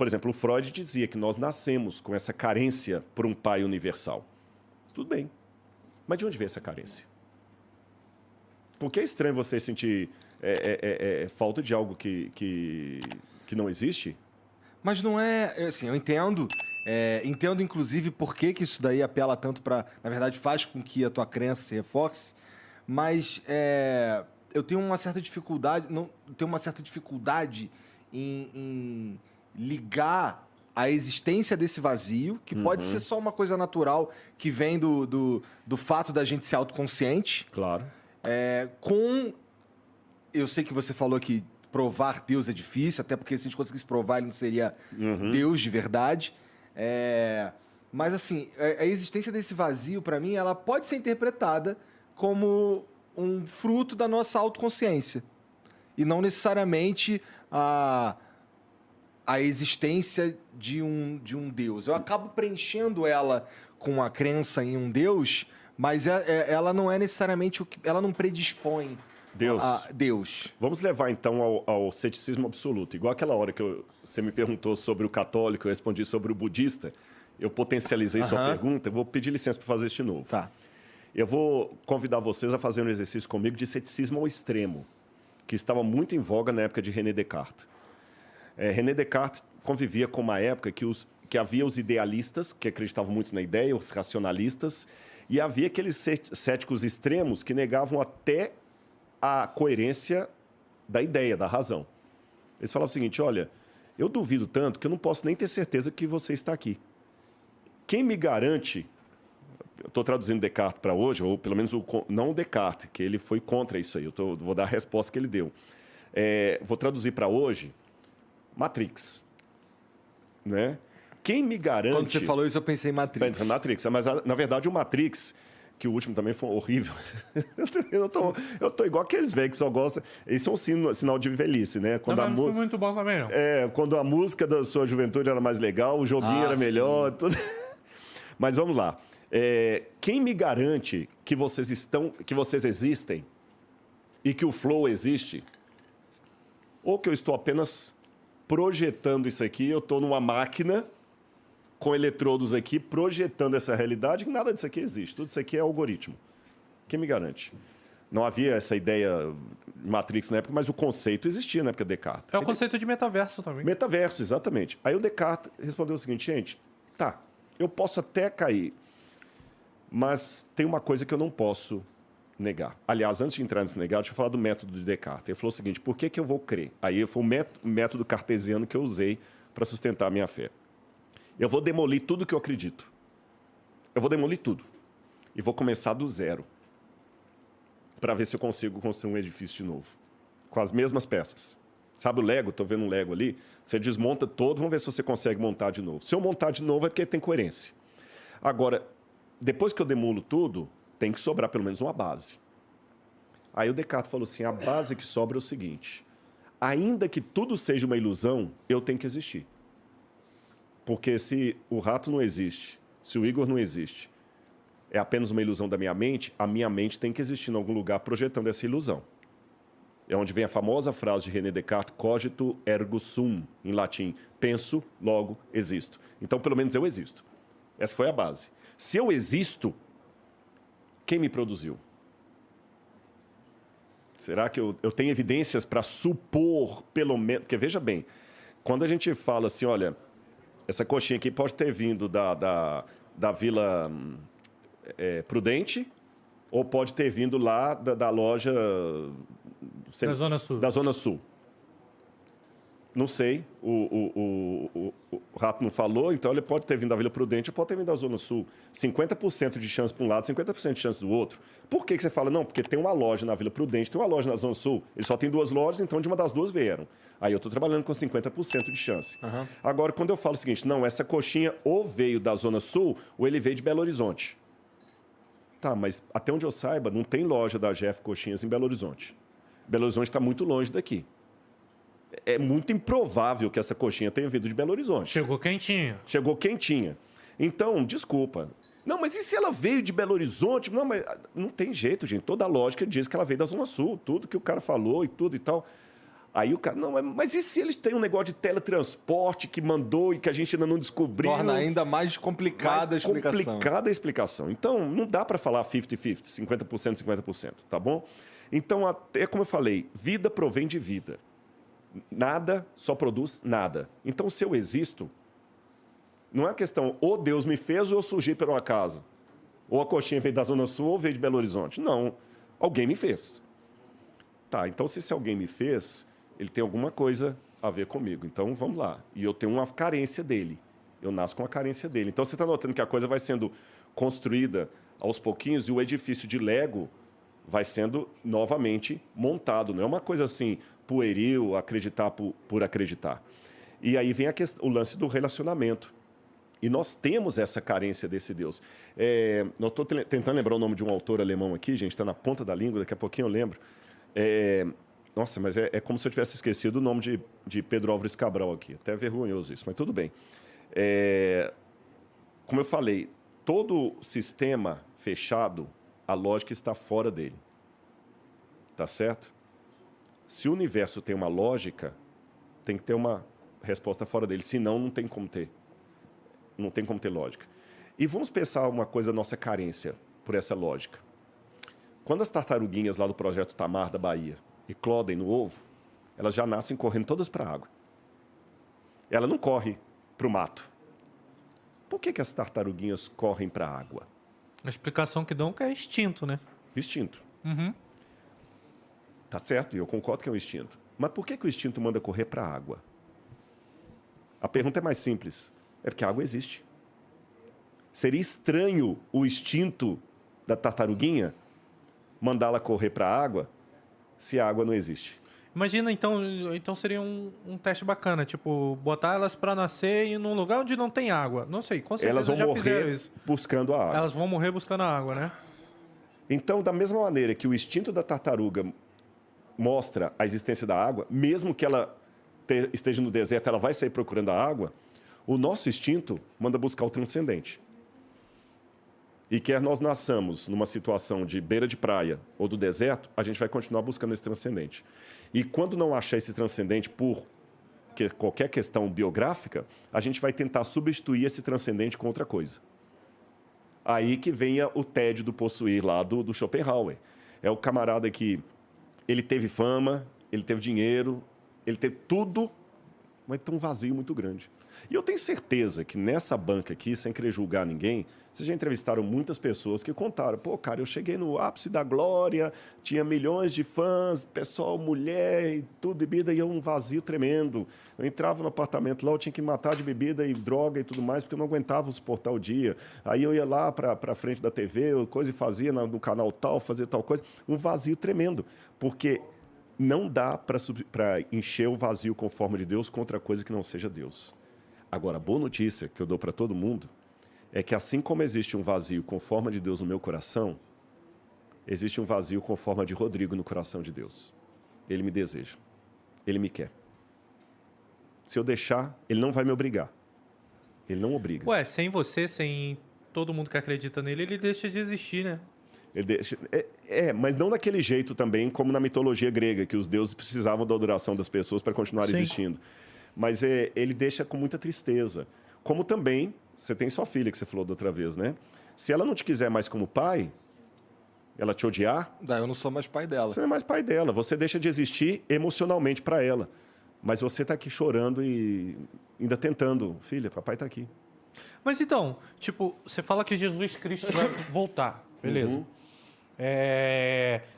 por exemplo, o Freud dizia que nós nascemos com essa carência por um pai universal. Tudo bem. Mas de onde vem essa carência? Porque é estranho você sentir falta de algo que não existe? Mas não é... Assim, eu entendo. Entendo, inclusive, por que isso daí apela tanto para... Na verdade, faz com que a tua crença se reforce. Mas eu tenho uma certa dificuldade... tenho uma certa dificuldade em ligar a existência desse vazio, que pode ser só uma coisa natural que vem do fato da gente ser autoconsciente. Claro. Eu sei que você falou que provar Deus é difícil, até porque se a gente conseguisse provar, ele não seria Deus de verdade. Mas, assim, a existência desse vazio, para mim, ela pode ser interpretada como um fruto da nossa autoconsciência. E não necessariamente a existência de um Deus. Eu acabo preenchendo ela com a crença em um Deus, mas ela não é necessariamente ela não predispõe a Deus. Vamos levar, então, ao ceticismo absoluto. Igual aquela hora que você me perguntou sobre o católico, eu respondi sobre o budista. Eu potencializei sua pergunta. Eu vou pedir licença para fazer isso de novo. Tá. Eu vou convidar vocês a fazer um exercício comigo de ceticismo ao extremo, que estava muito em voga na época de René Descartes. René Descartes convivia com uma época que havia os idealistas, que acreditavam muito na ideia, os racionalistas, e havia aqueles céticos extremos que negavam até a coerência da ideia, da razão. Eles falavam o seguinte: olha, eu duvido tanto que eu não posso nem ter certeza que você está aqui. Quem me garante... Eu estou traduzindo Descartes para hoje, ou pelo menos não o Descartes, que ele foi contra isso aí. Vou dar a resposta que ele deu. Vou traduzir para hoje Matrix. Né? Quem me garante... Quando você falou isso, eu pensei em Matrix. Matrix, mas na verdade o Matrix, que o último também foi horrível. eu tô igual aqueles velhos que só gostam... Isso é um sinal de velhice, né? Não foi muito bom também, não. Quando a música da sua juventude era mais legal, o joguinho era melhor. Tudo... Mas vamos lá. Quem me garante que vocês existem e que o flow existe? Ou que eu estou apenas projetando isso aqui, eu estou numa máquina com eletrodos aqui, projetando essa realidade, que nada disso aqui existe. Tudo isso aqui é algoritmo. Quem me garante? Não havia essa ideia Matrix na época, mas o conceito existia na época de Descartes. É o conceito de metaverso também. Metaverso, exatamente. Aí o Descartes respondeu o seguinte: gente, tá, eu posso até cair, mas tem uma coisa que eu não posso negar. Aliás, antes de entrar nesse negar, deixa eu falar do método de Descartes. Ele falou o seguinte: por que eu vou crer? Aí foi o método cartesiano que eu usei para sustentar a minha fé. Eu vou demolir tudo que eu acredito. Eu vou demolir tudo. E vou começar do zero, para ver se eu consigo construir um edifício de novo, com as mesmas peças. Sabe o Lego? Estou vendo um Lego ali. Você desmonta todo, vamos ver se você consegue montar de novo. Se eu montar de novo é porque tem coerência. Agora, depois que eu demulo tudo, tem que sobrar pelo menos uma base. Aí o Descartes falou assim: a base que sobra é o seguinte: ainda que tudo seja uma ilusão, eu tenho que existir. Porque se o rato não existe, se o Igor não existe, é apenas uma ilusão da minha mente, a minha mente tem que existir em algum lugar projetando essa ilusão. É onde vem a famosa frase de René Descartes: cogito ergo sum, em latim. Penso, logo existo. Então, pelo menos eu existo. Essa foi a base. Se eu existo, quem me produziu? Será que eu tenho evidências para supor, pelo menos... Porque, veja bem, quando a gente fala assim, olha, essa coxinha aqui pode ter vindo da Vila Prudente, ou pode ter vindo lá da loja... Da Zona Sul. Da Zona Sul. Não sei, o rato não falou, então ele pode ter vindo da Vila Prudente ou pode ter vindo da Zona Sul. 50% de chance para um lado, 50% de chance do outro. Por que você fala? Não, porque tem uma loja na Vila Prudente, tem uma loja na Zona Sul. Ele só tem 2 lojas, então de uma das 2 vieram. Aí eu estou trabalhando com 50% de chance. Uhum. Agora, quando eu falo o seguinte: não, essa coxinha ou veio da Zona Sul ou ele veio de Belo Horizonte. Tá, mas até onde eu saiba, não tem loja da Jeff Coxinhas em Belo Horizonte. Belo Horizonte está muito longe daqui. É muito improvável que essa coxinha tenha vindo de Belo Horizonte. Chegou quentinha. Chegou quentinha. Então, desculpa. Não, mas e se ela veio de Belo Horizonte? Não, mas não tem jeito, gente. Toda a lógica diz que ela veio da Zona Sul. Tudo que o cara falou e tudo e tal. Aí o cara, não, mas e se eles têm um negócio de teletransporte que mandou e que a gente ainda não descobriu? Torna ainda mais complicada a explicação. Complicada a explicação. Então, não dá para falar 50-50, 50%, 50%, tá bom? Então, é como eu falei, vida provém de vida. Nada só produz nada. Então, se eu existo, não é a questão, ou Deus me fez ou eu surgi por um acaso. Ou a coxinha veio da Zona Sul ou veio de Belo Horizonte. Não, alguém me fez. Tá, então se esse alguém me fez, ele tem alguma coisa a ver comigo. Então, vamos lá. E eu tenho uma carência dele. Eu nasço com a carência dele. Então, você está notando que a coisa vai sendo construída aos pouquinhos e o edifício de Lego vai sendo novamente montado. Não é uma coisa assim, pueril, acreditar por acreditar. E aí vem o lance do relacionamento. E nós temos essa carência desse Deus. Eu estou tentando lembrar o nome de um autor alemão aqui, gente, está na ponta da língua, daqui a pouquinho eu lembro. Nossa, mas é como se eu tivesse esquecido o nome de Pedro Álvares Cabral aqui. Até é vergonhoso isso, mas tudo bem. Como eu falei, todo sistema fechado, a lógica está fora dele. Tá certo? Se o universo tem uma lógica, tem que ter uma resposta fora dele. Senão, não tem como ter. Não tem como ter lógica. E vamos pensar uma coisa, nossa carência por essa lógica. Quando as tartaruguinhas lá do Projeto Tamar da Bahia eclodem no ovo, elas já nascem correndo todas para a água. Ela não corre para o mato. Por que as tartaruguinhas correm para a água? A explicação que dão é que é instinto, né? Instinto. Uhum. Tá certo, e eu concordo que é um instinto. Mas por que o instinto manda correr para a água? A pergunta é mais simples. É porque a água existe. Seria estranho o instinto da tartaruguinha mandá-la correr para a água se a água não existe. Imagina, então seria um teste bacana, tipo, botar elas para nascer em um lugar onde não tem água. Não sei, com certeza Elas vão já fizeram morrer isso. buscando a água. Elas vão morrer buscando a água, né? Então, da mesma maneira que o instinto da tartaruga mostra a existência da água, mesmo que ela esteja no deserto, ela vai sair procurando a água, o nosso instinto manda buscar o transcendente. E quer nós nasçamos numa situação de beira de praia ou do deserto, a gente vai continuar buscando esse transcendente. E quando não achar esse transcendente por qualquer questão biográfica, a gente vai tentar substituir esse transcendente com outra coisa. Aí que venha o tédio do possuir lá do Schopenhauer. É o camarada que ele teve fama, ele teve dinheiro, ele teve tudo, mas tem um vazio muito grande. E eu tenho certeza que nessa banca aqui, sem querer julgar ninguém, vocês já entrevistaram muitas pessoas que contaram, pô, cara, eu cheguei no ápice da glória, tinha milhões de fãs, pessoal, mulher e tudo, bebida, e um vazio tremendo. Eu entrava no apartamento lá, eu tinha que matar de bebida e droga e tudo mais, porque eu não aguentava suportar o dia. Aí eu ia lá para frente da TV, coisa e fazia no canal tal, fazia tal coisa. Um vazio tremendo, porque não dá para encher o vazio com forma de Deus com outra coisa que não seja Deus. Agora, a boa notícia que eu dou para todo mundo é que assim como existe um vazio com forma de Deus no meu coração, existe um vazio com forma de Rodrigo no coração de Deus. Ele me deseja. Ele me quer. Se eu deixar, ele não vai me obrigar. Ele não obriga. Ué, sem você, sem todo mundo que acredita nele, ele deixa de existir, né? Ele deixa, mas não daquele jeito também, como na mitologia grega, que os deuses precisavam da adoração das pessoas para continuar existindo. Mas ele deixa com muita tristeza. Como também, você tem sua filha, que você falou da outra vez, né? Se ela não te quiser mais como pai, ela te odiar... Eu não sou mais pai dela. Você não é mais pai dela. Você deixa de existir emocionalmente para ela. Mas você está aqui chorando e ainda tentando. Filha, papai está aqui. Mas então, tipo, você fala que Jesus Cristo vai voltar, beleza. Uhum.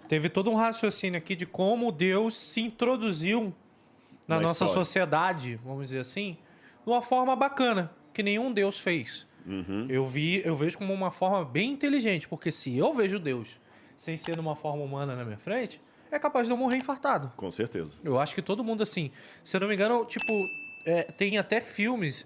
Teve todo um raciocínio aqui de como Deus se introduziu na nossa sociedade, vamos dizer assim, de uma forma bacana, que nenhum Deus fez. Uhum. Eu vejo como uma forma bem inteligente, porque se eu vejo Deus sem ser numa forma humana na minha frente, é capaz de eu morrer infartado. Com certeza. Eu acho que todo mundo, assim, se eu não me engano, tipo, tem até filmes,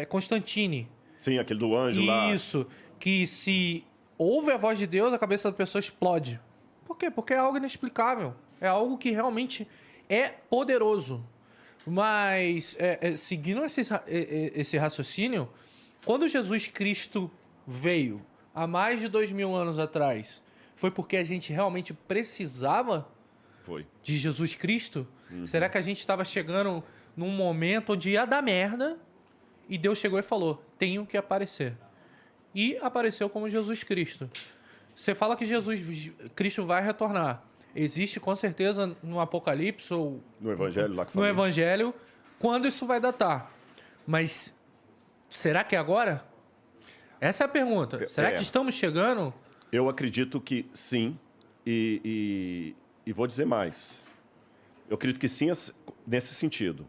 Constantine. Sim, aquele do anjo lá. Isso, que se ouve a voz de Deus, a cabeça da pessoa explode. Por quê? Porque é algo inexplicável. É algo que realmente é poderoso. Mas, seguindo esse raciocínio, quando Jesus Cristo veio, há mais de 2000 anos atrás, foi porque a gente realmente precisava Foi. de Jesus Cristo? Será que a gente estava chegando num momento onde ia dar merda e Deus chegou e falou, tenho que aparecer. E apareceu como Jesus Cristo. Você fala que Cristo vai retornar. Existe com certeza no Apocalipse ou No Evangelho lá que no falei. Evangelho quando isso vai datar. Mas será que é agora? Essa é a pergunta. Será que estamos chegando? Eu acredito que sim. E vou dizer mais. Eu acredito que sim nesse sentido.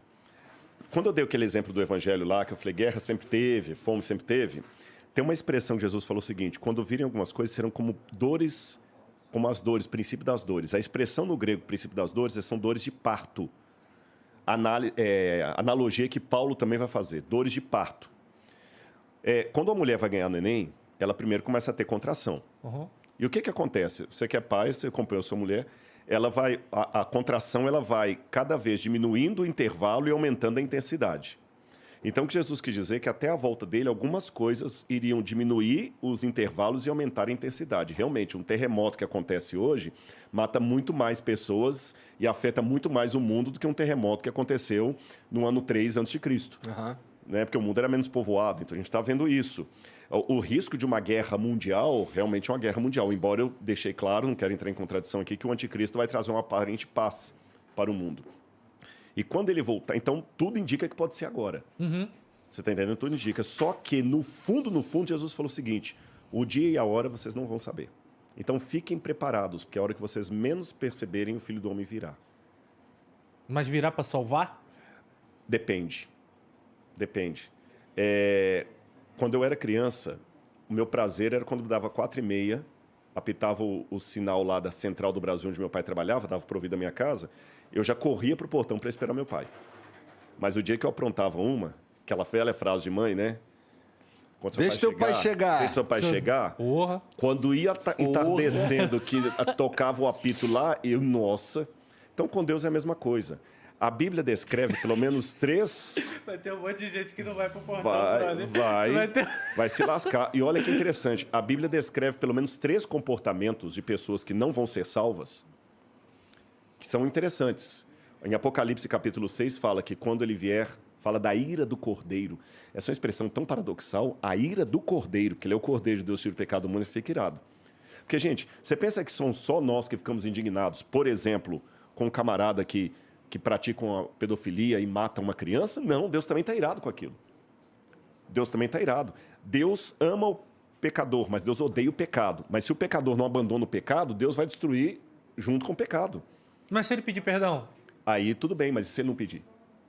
Quando eu dei aquele exemplo do Evangelho lá, que eu falei, guerra sempre teve, fome sempre teve, tem uma expressão que Jesus falou o seguinte, quando virem algumas coisas, serão como dores, como as dores, princípio das dores. A expressão no grego, princípio das dores, são dores de parto. Analogia que Paulo também vai fazer, dores de parto. Quando a mulher vai ganhar neném, ela primeiro começa a ter contração. Uhum. E o que acontece? Você que é pai, você acompanhou sua mulher, a contração ela vai cada vez diminuindo o intervalo e aumentando a intensidade. Então, o que Jesus quis dizer é que até a volta dele, algumas coisas iriam diminuir os intervalos e aumentar a intensidade. Realmente, um terremoto que acontece hoje mata muito mais pessoas e afeta muito mais o mundo do que um terremoto que aconteceu no ano 3 a.C. Aham. Né? Porque o mundo era menos povoado, então a gente está vendo isso. O risco de uma guerra mundial, realmente é uma guerra mundial, embora eu deixei claro, não quero entrar em contradição aqui, que o anticristo vai trazer uma aparente paz para o mundo. E quando ele voltar, então tudo indica que pode ser agora. Uhum. Você está entendendo? Tudo indica. Só que no fundo, Jesus falou o seguinte, o dia e a hora vocês não vão saber. Então fiquem preparados, porque a hora que vocês menos perceberem, o Filho do Homem virá. Mas virá para salvar? Depende. Quando eu era criança, o meu prazer era quando dava 4h30, apitava o sinal lá da Central do Brasil, onde meu pai trabalhava, dava para ouvir da minha casa, eu já corria pro portão para esperar meu pai. Mas o dia que eu aprontava aquela velha frase de mãe, né? Quando Deixa teu pai chegar. Deixa seu pai chegar. Porra. Quando ia entardecendo, que tocava o apito lá, nossa. Então, com Deus é a mesma coisa. A Bíblia descreve pelo menos 3... Vai ter um monte de gente que não vai pro portão, brother. Vai se lascar. E olha que interessante, a Bíblia descreve pelo menos 3 comportamentos de pessoas que não vão ser salvas, que são interessantes. Em Apocalipse capítulo 6 fala que quando ele vier, fala da ira do Cordeiro. Essa é uma expressão tão paradoxal, a ira do Cordeiro, que ele é o Cordeiro de Deus, tira o pecado do mundo e fica irado. Porque, gente, você pensa que somos só nós que ficamos indignados, por exemplo, com um camarada que praticam a pedofilia e matam uma criança? Não, Deus também está irado com aquilo. Deus também está irado. Deus ama o pecador, mas Deus odeia o pecado. Mas se o pecador não abandona o pecado, Deus vai destruir junto com o pecado. Mas se ele pedir perdão? Aí tudo bem, mas e se ele não pedir?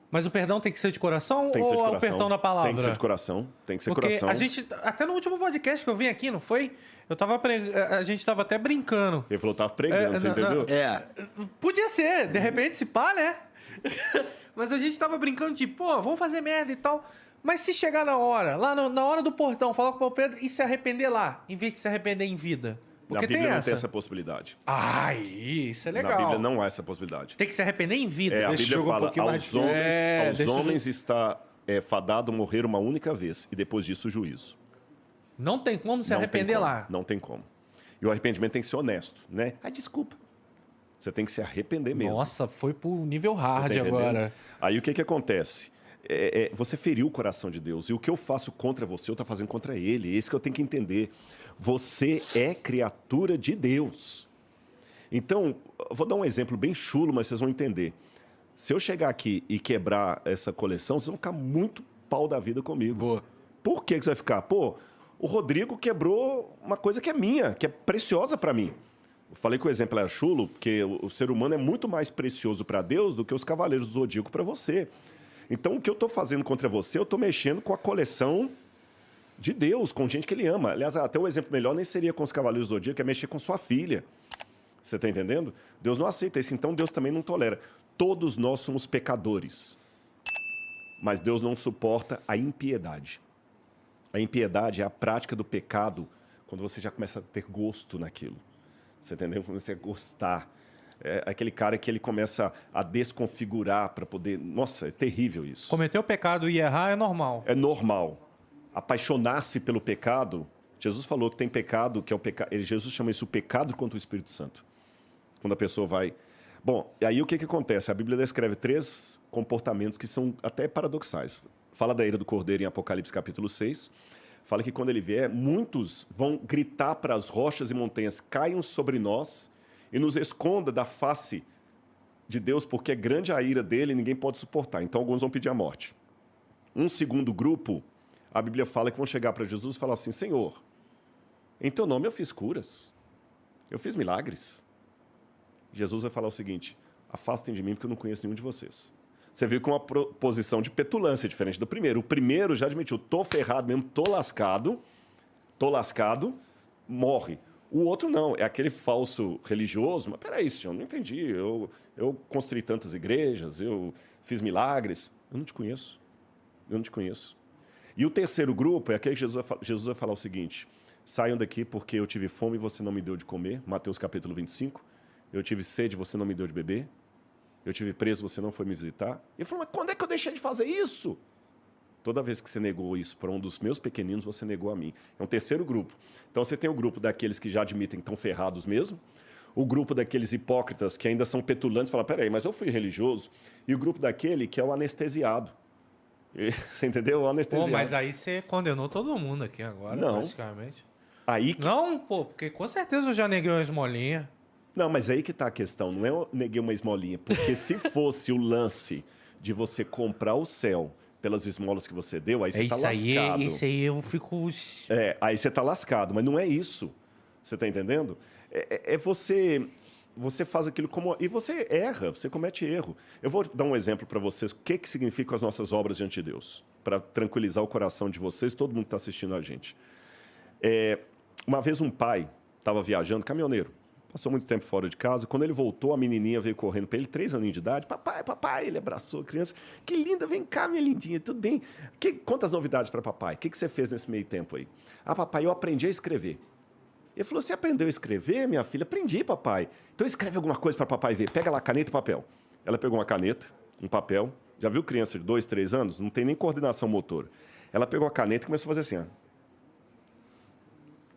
Mas o perdão tem que ser de coração Tem que ser de ou é coração. o perdão da palavra? Tem que ser de coração. Tem que ser Porque coração. a gente, até no último podcast que eu vim aqui, não foi? A gente tava até brincando. Ele falou, tava pregando, você entendeu? Podia ser, de repente, se pá, né? Mas a gente tava brincando de, pô, vamos fazer merda e tal. Mas se chegar na hora, lá na hora do portão, falar com o Pedro e se arrepender lá, em vez de se arrepender em vida. Porque Na Bíblia tem não essa. tem essa possibilidade. Ai, isso é legal. Na Bíblia não há essa possibilidade. Tem que se arrepender em vida. A Deixa Bíblia eu jogar um fala, pouquinho mais aos difícil. homens, deixa eu- homens está fadado morrer uma única vez, e depois disso o juízo. Não tem como se Não arrepender tem como, lá. Não tem como. E o arrependimento tem que ser honesto, né? Desculpa. Você tem que se arrepender mesmo. Nossa, foi pro nível Você hard tá entendendo? agora. Aí o que acontece? Você feriu o coração de Deus. E o que eu faço contra você, eu estou fazendo contra ele. É isso que eu tenho que entender. Você é criatura de Deus. Então, eu vou dar um exemplo bem chulo, mas vocês vão entender. Se eu chegar aqui e quebrar essa coleção, vocês vão ficar muito pau da vida comigo. Boa. Por que você vai ficar? Pô, o Rodrigo quebrou uma coisa que é minha, que é preciosa para mim. Eu falei que o exemplo era chulo, porque o ser humano é muito mais precioso para Deus do que os cavaleiros do Zodíaco para você. Então, o que eu estou fazendo contra você, eu estou mexendo com a coleção de Deus, com gente que ele ama. Aliás, até o exemplo melhor nem seria com os cavaleiros do Zodíaco, é mexer com sua filha. Você está entendendo? Deus não aceita isso, então Deus também não tolera. Todos nós somos pecadores, mas Deus não suporta a impiedade. A impiedade é a prática do pecado quando você já começa a ter gosto naquilo. Você entendeu? Quando você gostar. É aquele cara que ele começa a desconfigurar para poder... Nossa, é terrível isso. Cometer o pecado e errar é normal. É normal. Apaixonar-se pelo pecado... Jesus falou que tem pecado, que é o pecado... Jesus chama isso o pecado contra o Espírito Santo. Quando a pessoa vai... Bom, e aí o que, que acontece? A Bíblia descreve 3 comportamentos que são até paradoxais. Fala da ira do Cordeiro em Apocalipse capítulo 6. Fala que quando ele vier, muitos vão gritar para as rochas e montanhas, caiam sobre nós e nos esconda da face de Deus, porque é grande a ira dele e ninguém pode suportar. Então alguns vão pedir a morte. Um segundo grupo, a Bíblia fala que vão chegar para Jesus e falar assim, Senhor, em teu nome eu fiz curas, eu fiz milagres. Jesus vai falar o seguinte, afastem de mim porque eu não conheço nenhum de vocês. Você viu com uma posição de petulância diferente do primeiro. O primeiro já admitiu, tô ferrado mesmo, tô lascado, morre. O outro não, é aquele falso religioso, mas peraí, senhor, não entendi, eu construí tantas igrejas, eu fiz milagres, eu não te conheço. E o terceiro grupo é aquele que Jesus vai falar o seguinte, saiam daqui porque eu tive fome e você não me deu de comer, Mateus capítulo 25, eu tive sede e você não me deu de beber, eu tive preso, você não foi me visitar. Ele falou, mas quando é que eu deixei de fazer isso? Toda vez que você negou isso para um dos meus pequeninos, você negou a mim. É um terceiro grupo. Então você tem o grupo daqueles que já admitem que estão ferrados mesmo, o grupo daqueles hipócritas que ainda são petulantes e falam, peraí, mas eu fui religioso, e o grupo daquele que é o anestesiado. Você entendeu? O anestesiado. Pô, mas aí você condenou todo mundo aqui agora, Não. praticamente. Aí que... Não, pô, porque com certeza eu já neguei uma esmolinha. Não, mas aí que está a questão. Não é eu neguei uma esmolinha. Porque se fosse o lance de você comprar o céu pelas esmolas que você deu, aí você está lascado. Isso aí eu fico... Aí você está lascado. Mas não é isso. Você está entendendo? É você... Você faz aquilo como... E você erra, você comete erro. Eu vou dar um exemplo para vocês. O que significam as nossas obras diante de Deus? Para tranquilizar o coração de vocês, todo mundo que está assistindo a gente. Uma vez um pai estava viajando, caminhoneiro. Passou muito tempo fora de casa. Quando ele voltou, a menininha veio correndo para ele, 3 aninhos de idade. Papai, papai. Ele abraçou a criança. Que linda, vem cá, minha lindinha, tudo bem? Quantas novidades para papai? O que você fez nesse meio tempo aí? Ah, papai, eu aprendi a escrever. Ele falou, você aprendeu a escrever, minha filha? Aprendi, papai. Então escreve alguma coisa para papai ver. Pega lá caneta e papel. Ela pegou uma caneta, um papel. Já viu criança de 2, 3 anos? Não tem nem coordenação motora. Ela pegou a caneta e começou a fazer assim, ó.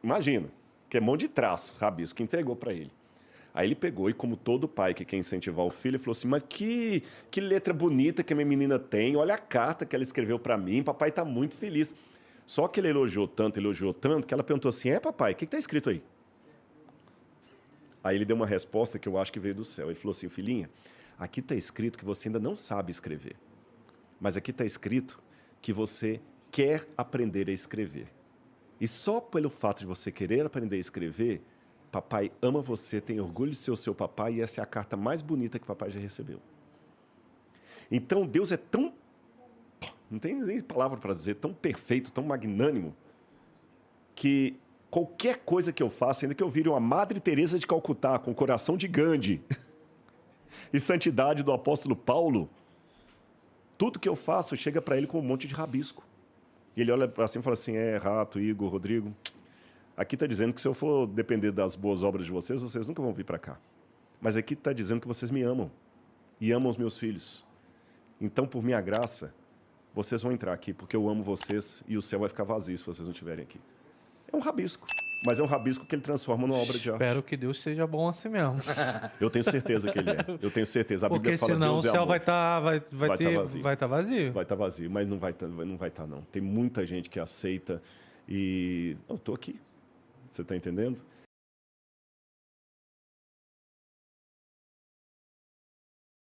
Imagina, que é mão de traço, rabisco, que entregou para ele. Aí ele pegou e, como todo pai que quer incentivar o filho, ele falou assim, mas que letra bonita que a minha menina tem, olha a carta que ela escreveu para mim, papai está muito feliz. Só que ele elogiou tanto, que ela perguntou assim, papai, o que está escrito aí? Aí ele deu uma resposta que eu acho que veio do céu. Ele falou assim, filhinha, aqui está escrito que você ainda não sabe escrever, mas aqui está escrito que você quer aprender a escrever. E só pelo fato de você querer aprender a escrever, papai ama você, tem orgulho de ser o seu papai e essa é a carta mais bonita que papai já recebeu. Então Deus é tão, não tem nem palavra para dizer, tão perfeito, tão magnânimo, que qualquer coisa que eu faça, ainda que eu vire uma Madre Teresa de Calcutá, com o coração de Gandhi e santidade do apóstolo Paulo, tudo que eu faço chega para ele com um monte de rabisco. E ele olha para cima e fala assim, Rato, Igor, Rodrigo, aqui está dizendo que se eu for depender das boas obras de vocês, vocês nunca vão vir para cá. Mas aqui está dizendo que vocês me amam e amam os meus filhos. Então, por minha graça, vocês vão entrar aqui, porque eu amo vocês e o céu vai ficar vazio se vocês não estiverem aqui. É um rabisco, mas é um rabisco que ele transforma numa obra de arte. Espero que Deus seja bom assim mesmo. Eu tenho certeza que ele é. Eu tenho certeza. A Bíblia Porque fala, senão o Deus é céu amor. vai estar vazio. vai tá vazio. Vai estar vazio, mas não vai estar, não. Tem muita gente que aceita e... Eu estou aqui. Você está entendendo?